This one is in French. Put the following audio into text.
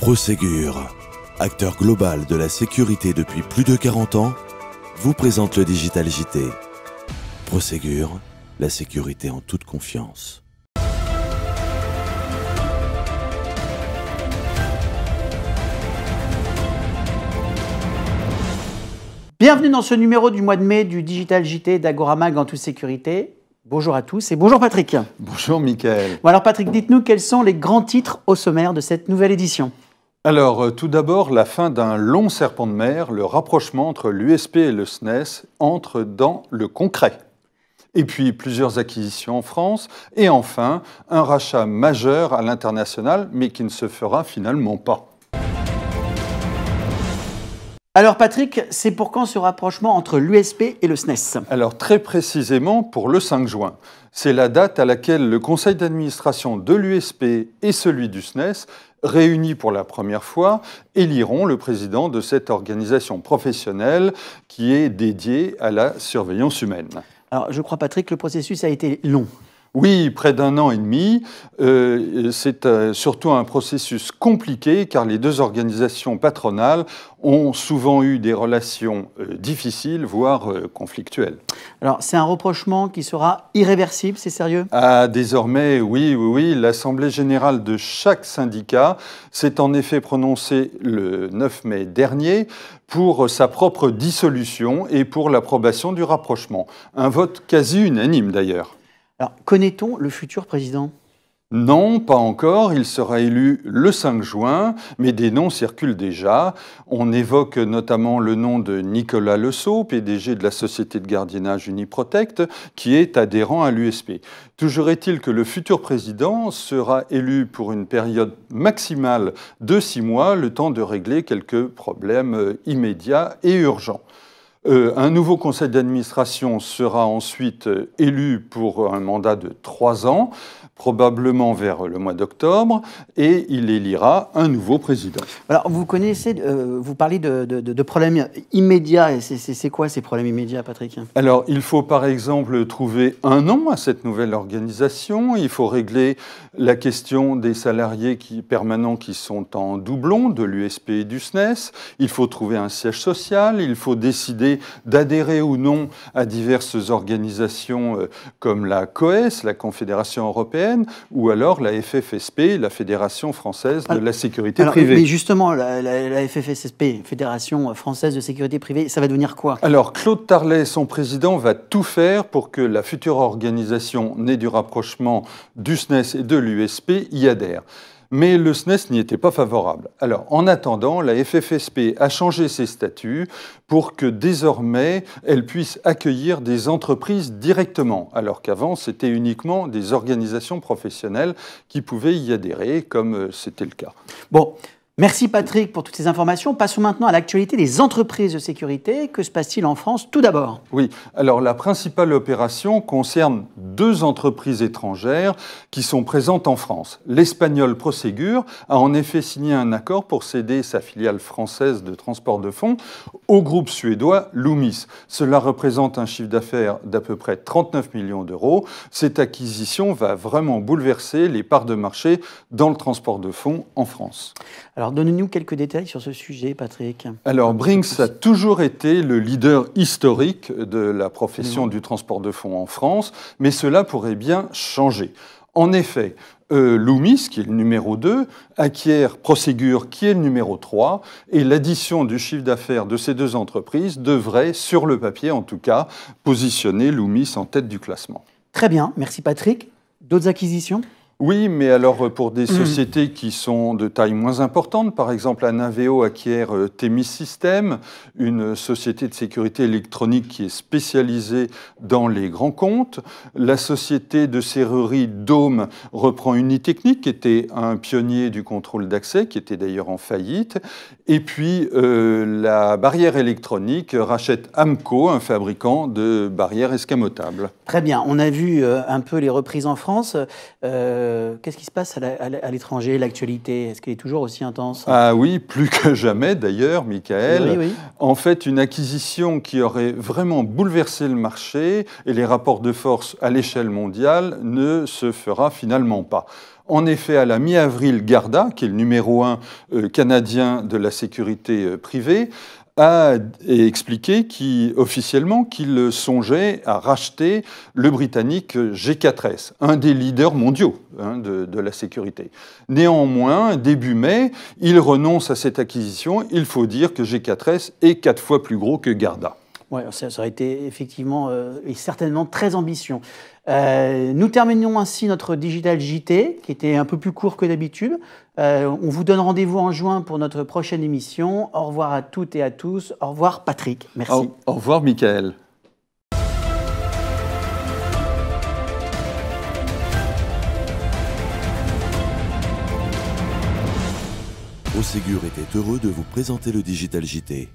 Prosegur, acteur global de la sécurité depuis plus de 40 ans, vous présente le Digital JT. Prosegur, la sécurité en toute confiance. Bienvenue dans ce numéro du mois de mai du Digital JT d'Agora Mag en toute sécurité. Bonjour à tous et bonjour Patrick. Bonjour Mickaël. Bon alors Patrick, dites-nous quels sont les grands titres au sommaire de cette nouvelle édition. Alors, tout d'abord, la fin d'un long serpent de mer, le rapprochement entre l'USP et le SNES entre dans le concret. Et puis, plusieurs acquisitions en France. Et enfin, un rachat majeur à l'international, mais qui ne se fera finalement pas. Alors Patrick, c'est pour quand ce rapprochement entre l'USP et le SNES? Alors, très précisément pour le 5 juin. C'est la date à laquelle le conseil d'administration de l'USP et celui du SNES, réunis pour la première fois, éliront le président de cette organisation professionnelle qui est dédiée à la surveillance humaine. Alors je crois Patrick, le processus a été long. Oui, près d'un an et demi. C'est surtout un processus compliqué car les deux organisations patronales ont souvent eu des relations difficiles, voire conflictuelles. Alors c'est un rapprochement qui sera irréversible, c'est sérieux? Ah, désormais, oui. L'Assemblée générale de chaque syndicat s'est en effet prononcée le 9 mai dernier pour sa propre dissolution et pour l'approbation du rapprochement. Un vote quasi unanime d'ailleurs. Alors, connaît-on le futur président? Non, pas encore. Il sera élu le 5 juin, mais des noms circulent déjà. On évoque notamment le nom de Nicolas Lesseau, PDG de la société de gardiennage Uniprotect, qui est adhérent à l'USP. Toujours est-il que le futur président sera élu pour une période maximale de 6 mois, le temps de régler quelques problèmes immédiats et urgents. Un nouveau conseil d'administration sera ensuite élu pour un mandat de 3 ans, probablement vers le mois d'octobre, et il élira un nouveau président. Alors, vous parlez de problèmes immédiats. C'est quoi ces problèmes immédiats, Patrick? Alors, il faut par exemple trouver un nom à cette nouvelle organisation. Il faut régler la question des salariés permanents qui sont en doublon de l'USP et du SNES. Il faut trouver un siège social. Il faut décider d'adhérer ou non à diverses organisations comme la COES, la Confédération européenne, ou alors la FFSP, la Fédération française de la sécurité privée. Mais justement, la FFSP, Fédération française de sécurité privée, ça va devenir quoi? Alors, Claude Tarlet, son président, va tout faire pour que la future organisation née du rapprochement du SNES et de l'USP y adhère. Mais le SNES n'y était pas favorable. Alors, en attendant, la FFSP a changé ses statuts pour que désormais, elle puisse accueillir des entreprises directement, alors qu'avant, c'était uniquement des organisations professionnelles qui pouvaient y adhérer, comme c'était le cas. Bon. Merci Patrick pour toutes ces informations. Passons maintenant à l'actualité des entreprises de sécurité. Que se passe-t-il en France tout d'abord? Oui, alors la principale opération concerne 2 entreprises étrangères qui sont présentes en France. L'espagnol Prosegur a en effet signé un accord pour céder sa filiale française de transport de fonds au groupe suédois Loomis. Cela représente un chiffre d'affaires d'à peu près 39 millions d'euros. Cette acquisition va vraiment bouleverser les parts de marché dans le transport de fonds en France. Alors, donnez-nous quelques détails sur ce sujet, Patrick. Alors, Brink's a toujours été le leader historique de la profession du transport de fonds en France, mais cela pourrait bien changer. En effet, Loomis, qui est le numéro 2, acquiert Prosegur, qui est le numéro 3, et l'addition du chiffre d'affaires de ces 2 entreprises devrait, sur le papier en tout cas, positionner Loomis en tête du classement. Très bien, merci Patrick. D'autres acquisitions ? Oui, mais alors pour des sociétés qui sont de taille moins importante, par exemple Anaveo acquiert Themis Systems, une société de sécurité électronique qui est spécialisée dans les grands comptes. La société de serrurerie Dome reprend Unitechnic, qui était un pionnier du contrôle d'accès, qui était d'ailleurs en faillite. Et puis la barrière électronique rachète Amco, un fabricant de barrières escamotables. Très bien, on a vu un peu les reprises en France. Qu'est-ce qui se passe à l'étranger, l'actualité? Est-ce qu'elle est toujours aussi intense? Ah oui, plus que jamais d'ailleurs, Michael. Oui. En fait, une acquisition qui aurait vraiment bouleversé le marché et les rapports de force à l'échelle mondiale ne se fera finalement pas. En effet, à la mi-avril, Garda, qui est le numéro 1 canadien de la sécurité privée, a expliqué officiellement qu'il songeait à racheter le britannique G4S, un des leaders mondiaux de la sécurité. Néanmoins, début mai, il renonce à cette acquisition. Il faut dire que G4S est 4 fois plus gros que Garda. Oui, ça aurait été effectivement et certainement très ambitieux. Nous terminons ainsi notre Digital JT, qui était un peu plus court que d'habitude. On vous donne rendez-vous en juin pour notre prochaine émission. Au revoir à toutes et à tous. Au revoir Patrick. Merci. Au revoir Michael. Prosegur était heureux de vous présenter le Digital JT.